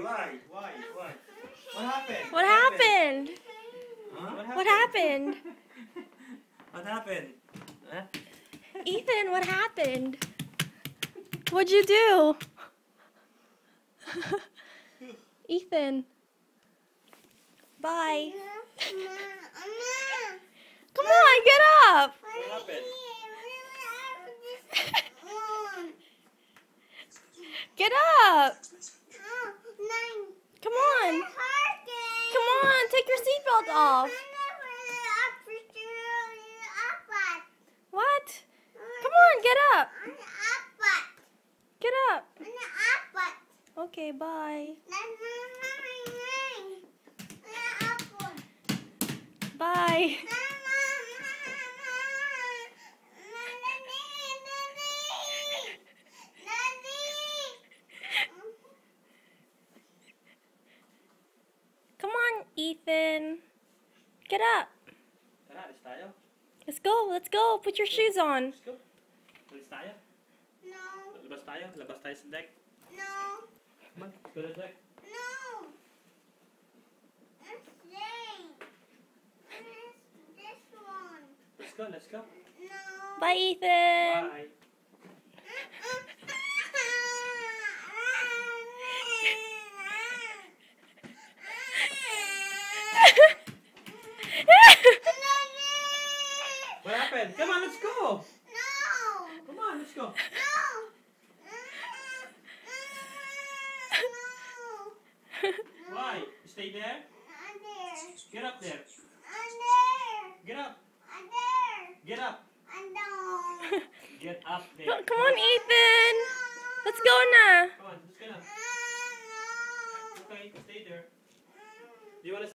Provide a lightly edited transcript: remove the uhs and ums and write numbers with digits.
Why? What happened? What happened? Huh? What happened? What happened? Huh? Ethan, what happened? What'd you do? Ethan. Bye. Come on, get up. What happened? Get up. Come on. Come on, take your seatbelt off. What? Come on, get up. Get up. Okay, bye. Bye. Come on, Ethan. Get up. Tara, alis tayo. Let's go. Put your shoes on. Let's go. Alis tayo. Labas tayo sa deck. Come on, let's go to the deck. Let's go. Bye, Ethan. Bye. What happened? Come on, let's go. Come on, let's go. Why? Stay there? Get up there. Get up. Get up. Get up there. Come on, Ethan. Let's go now. Come on, let's go now. Okay, stay there. Do you want to